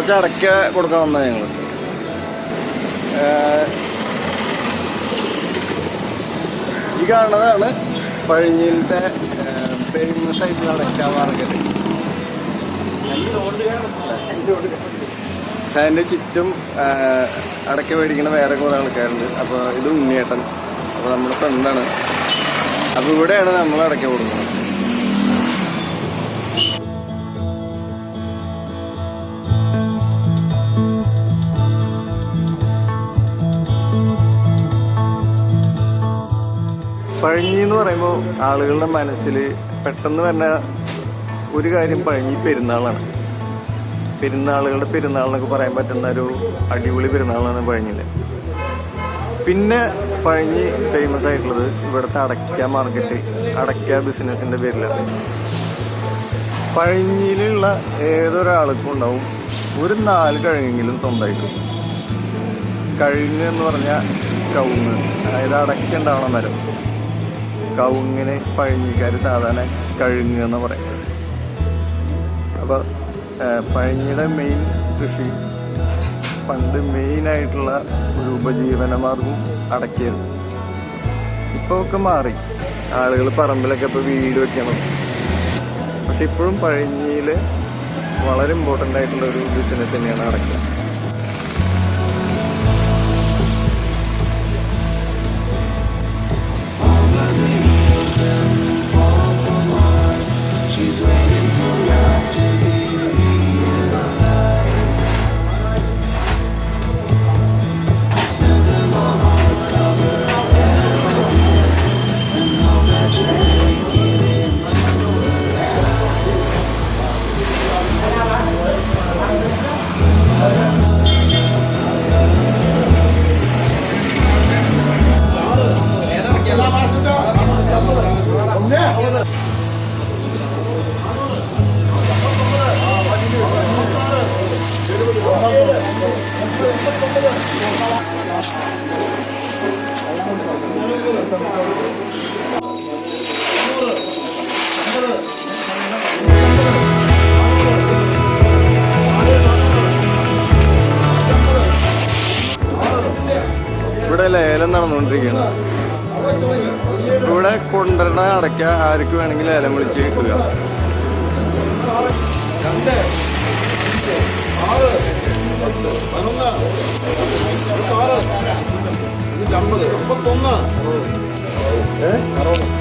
കുറച്ച് അടയ്ക്ക കൊടുക്കാൻ വന്നത് ഞങ്ങൾ. ഈ കാണുന്നതാണ് പഴഞ്ഞിയിലത്തെ ഫേമസ് ആയിട്ടുള്ള അടയ്ക്ക മാർക്കറ്റ്. അതിൻ്റെ ചുറ്റും അടയ്ക്ക മേടിക്കുന്ന വേറെ കുറേ ആൾക്കാരുണ്ട്. അപ്പോൾ ഇത് ഉണ്ണിയേട്ടൻ, അപ്പോൾ നമ്മുടെ ഫ്രണ്ടാണ്. അപ്പോൾ ഇവിടെയാണ് നമ്മൾ അടയ്ക്ക കൊടുക്കുന്നത്. പഴഞ്ഞി എന്ന് പറയുമ്പോൾ ആളുകളുടെ മനസ്സിൽ പെട്ടെന്ന് തന്നെ ഒരു കാര്യം പഴഞ്ഞി പെരുന്നാളാണ്. പെരുന്നാളുകളുടെ പെരുന്നാളെന്നൊക്കെ പറയാൻ പറ്റുന്ന ഒരു അടിപൊളി പെരുന്നാളാണ് പഴഞ്ഞിയിൽ. പിന്നെ പഴഞ്ഞി ഫേമസ് ആയിട്ടുള്ളത് ഇവിടുത്തെ അടയ്ക്ക മാർക്കറ്റ്, അടയ്ക്ക ബിസിനസ്സിൻ്റെ പേരിലാണ്. പഴഞ്ഞിയിലുള്ള ഏതൊരാൾക്കും ഉണ്ടാവും ഒരു 4 കഴുങ്ങെങ്കിലും സ്വന്തമായിട്ട്. കഴുങ്ങ് എന്ന് പറഞ്ഞാൽ കവുങ്ങ്, അതായത് അടയ്ക്ക ഉണ്ടാവണം മരം. കവുങ്ങിന് പഴഞ്ഞിക്കാർ സാധാരണ കഴുങ്ങ് എന്ന് പറയും. അപ്പോൾ പഴഞ്ഞിയുടെ മെയിൻ കൃഷി പണ്ട് മെയിനായിട്ടുള്ള ഒരു ഉപജീവനമാർഗം അടയ്ക്കായിരുന്നു. ഇപ്പോൾ ഒക്കെ മാറി, ആളുകൾ പറമ്പിലൊക്കെ ഇപ്പോൾ വീട് വെക്കണം. പക്ഷെ ഇപ്പോഴും പഴഞ്ഞിയിൽ വളരെ ഇമ്പോർട്ടൻ്റ് ആയിട്ടുള്ള ഒരു ബിസിനസ് തന്നെയാണ് അടയ്ക്ക. ഇവിടെ ലേലം നടന്നുകൊണ്ടിരിക്കുകയാണ്. ഇവിടെ കൊണ്ടുവരുന്ന അടയ്ക്ക ആർക്ക് വേണമെങ്കിൽ ലേലം വിളിച്ച് കിട്ടുക.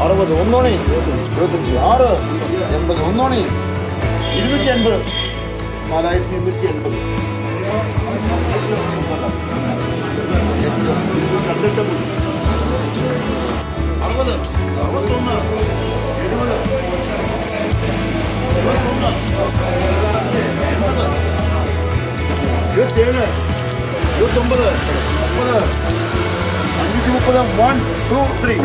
അറുപത് ഒന്നോണി 25 6 80 ഒന്നോണി 280 4280 60 61 70 27 530 1 2 3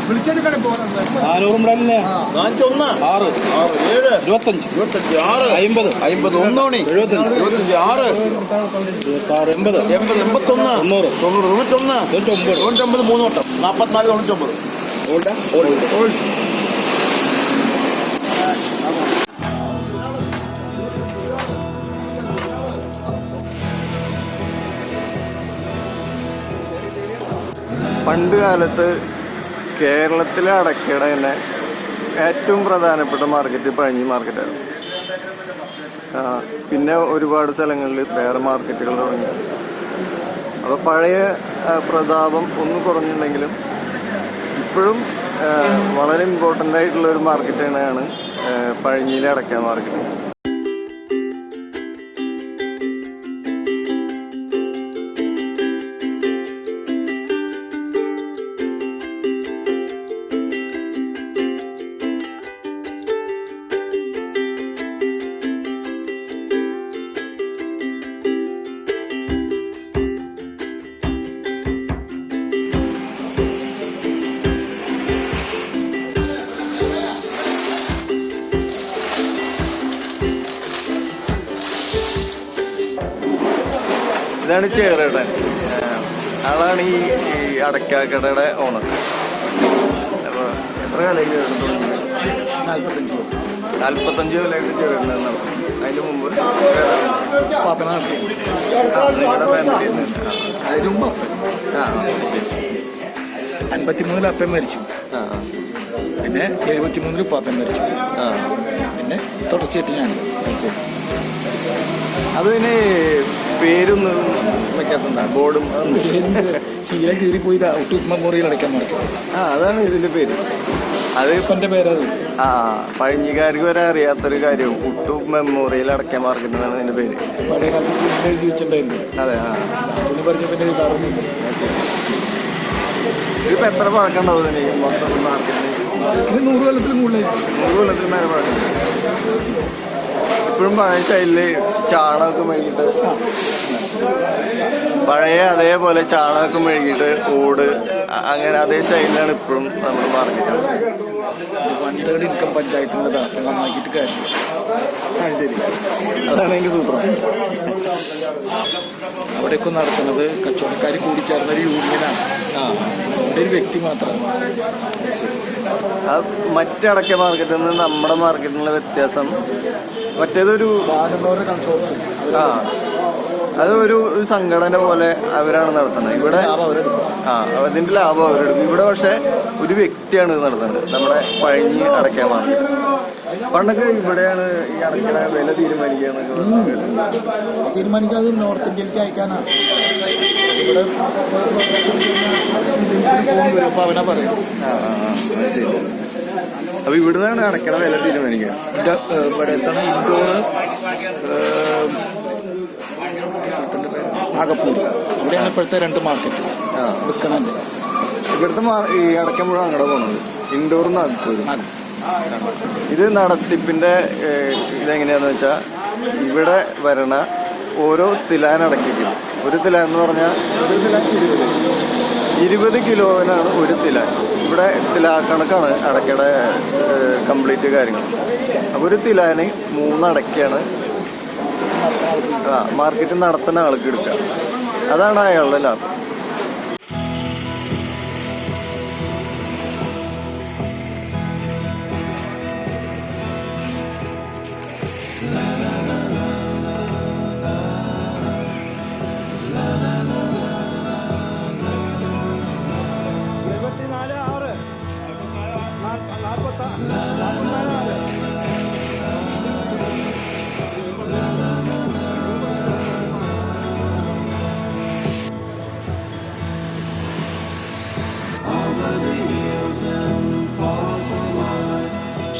വിളിച്ചെടുക്കണേ പോകുന്നത് 401 6 6 7 25 25 6 50 50 ഒന്നോണി 75 75 6 80 81 90 91 99 3 വട്ടം 44 99 ഓൾഡ് പണ്ട് കാലത്ത് കേരളത്തിലെ അടയ്ക്കയുടെ തന്നെ ഏറ്റവും പ്രധാനപ്പെട്ട മാർക്കറ്റ് പഴഞ്ഞി മാർക്കറ്റായിരുന്നു. പിന്നെ ഒരുപാട് സ്ഥലങ്ങളിൽ വേറെ മാർക്കറ്റുകൾ തുടങ്ങി. അപ്പോൾ പഴയ പ്രതാപം ഒന്ന് കുറഞ്ഞിട്ടുണ്ടെങ്കിലും ഇപ്പോഴും വളരെ ഇമ്പോർട്ടൻ്റ് ആയിട്ടുള്ള ഒരു മാർക്കറ്റ് തന്നെയാണ് പഴഞ്ഞിയിലെ അടയ്ക്ക മാർക്കറ്റ്. ഇതാണ് ചേറേട്ടൻ. ആളാണ് ഈ അടക്കാക്കടയുടെ ഓണർ. അപ്പോൾ എത്ര കാലം 45 കൊല്ലമായിട്ട് ചേർന്നതെന്നാണ്. അതിൻ്റെ മുമ്പ് നിങ്ങളുടെ ഫാമിലിയിൽ നിന്ന് 53 അപ്പൻ മരിച്ചു. പിന്നെ 73 പാപ്പൻ മരിച്ചു. പിന്നെ തുടർച്ചയായിട്ട് ഞാൻ. അതിന് പേരൊന്നും വെക്കാത്തുണ്ടാ? ബോർഡും ശീല കീറിപ്പോയി ഔട്ട് മെമ്മോറിയൽ അടയ്ക്കാൻ മറക്കും. അതാണ് ഇതിന്റെ പേര്. അത് ഇപ്പൻ്റെ പേരത്. പഴഞ്ഞിക്കാർക്ക് വരെ അറിയാത്തൊരു കാര്യം, ഉട്ടു മെമ്മോറിയൽ അടയ്ക്കാൻ മാർക്കറ്റ് എന്നാണ് ഇതിന്റെ പേര്. പഴയ കാലത്ത് എഴുതി വെച്ചിട്ടുണ്ടായിരുന്നു. അതെ. തുണി പറഞ്ഞ പിന്നെ ഇതാറുന്നില്ല. ഇതിപ്പോ എത്ര പഴക്കമുണ്ടാവും ഇതിന് മൊത്തം മാർക്കറ്റിന്? 100 കൊല്ലത്തിന് മുകളിൽ. 100 കൊല്ലത്തിന് മേലെ പഴക്കം. ഇപ്പോഴും പഴയ സ്റ്റൈലില് ചാണകമൊക്കെ മെഴുകിയിട്ട്, പഴയ അതേപോലെ ചാണകമൊക്കെ മെഴുകിയിട്ട് ഓട് അങ്ങനെ അതേ സ്റ്റൈലിലാണ് ഇപ്പോഴും നമ്മൾ മാർക്കറ്റ്. 1/3 ഇൻകം പഞ്ചായത്തിൻ്റെതാണ്. അപ്പം നന്നാക്കിയിട്ട് കാര്യം. ശരി, അതാണ് അതിൻ്റെ സൂത്രം. അവിടെയൊക്കെ നടത്തുന്നത് കച്ചവടക്കാർ കൂടിച്ചേർന്നൊരു യൂണിയനാണ്. ഒരു വ്യക്തി മാത്രമാണ്. മറ്റടക്ക മാർക്കറ്റിൽ നിന്ന് നമ്മുടെ മാർക്കറ്റിനുള്ള വ്യത്യാസം, മറ്റേതൊരു കൺസോർഷ്യം. അത് ഒരു സംഘടന പോലെ അവരാണ് നടത്തുന്നത്. ഇവിടെ അതിന്റെ ലാഭം അവരെടുക്കും. ഇവിടെ പക്ഷെ ഒരു വ്യക്തിയാണ് ഇത് നടത്തുന്നത്. നമ്മുടെ പഴഞ്ഞി അടയ്ക്കാൻ മാർക്കറ്റ്. പണ്ടൊക്കെ ഇവിടെയാണ് ഈ അടയ്ക്കണ വില തീരുമാനിക്കാതെ നോർത്ത് ഇന്ത്യയിലേക്ക് അയക്കാനാണ്. ഇവിടെ ഫോൺ അവനെ പറയും. ശരി. അപ്പൊ ഇവിടുന്നാണ് അടയ്ക്കണ വില തീരുമാനിക്കുക. ഇവിടെ എത്തണം ഇൻഡോർ ആകപ്പൂർ. ഇവിടെയാണ് ഇപ്പോഴത്തെ 2 മാർക്കറ്റ് വിൽക്കണത്. ഇവിടുത്തെ ഈ അടയ്ക്കുമ്പോഴും അങ്ങോട്ട് പോകുന്നത് ഇൻഡോറിൽ നിന്ന് ആകപ്പൂരും. ഇത് നടത്തിപ്പിന്റെ ഇതെങ്ങനെയാന്ന് വെച്ചാൽ, ഇവിടെ വരണ ഓരോ തിലാൻ അടയ്ക്കും. ഒരു തിലാൻ എന്ന് പറഞ്ഞാൽ 20 കിലോവിനാണ് ഒരു തിലാൻ. ഇവിടെ തിലാക്കണക്കാണ് അടയ്ക്കയുടെ കംപ്ലീറ്റ് കാര്യങ്ങൾ. അപ്പോൾ ഒരു തിലാന് 3 അടയ്ക്കാണ് മാർക്കറ്റ് നടത്തുന്ന ആൾക്ക് എടുക്കുക. അതാണ് അയാളുടെ ലാഭം.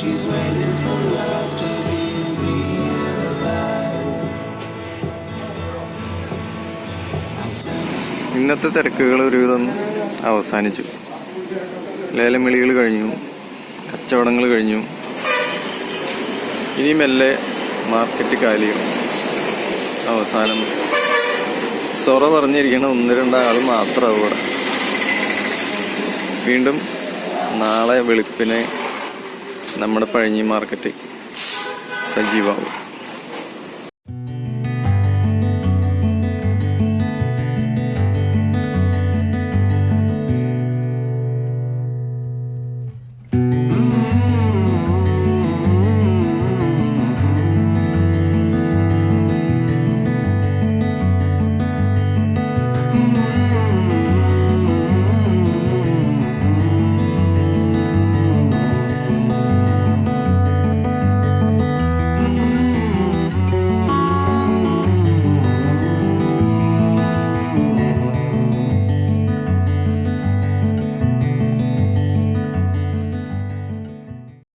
She's waiting for love to be realized. ഇന്നത്തെ തിരക്കുകൾ ഒരുവിധം അവസാനിച്ചു. ലേലം വിളികൾ കഴിഞ്ഞു, കച്ചവടങ്ങൾ കഴിഞ്ഞു. ഇനി മെല്ലെ മാർക്കറ്റ് കാലിയും. അവസാനം സൊറ പറഞ്ഞിരിക്കണ 1-2 ആൾ മാത്രമാവും ഇവിടെ. വീണ്ടും നാളെ വെളുപ്പിനെ നമ്മുടെ പഴഞ്ഞി മാർക്കറ്റ് സജീവമാവും.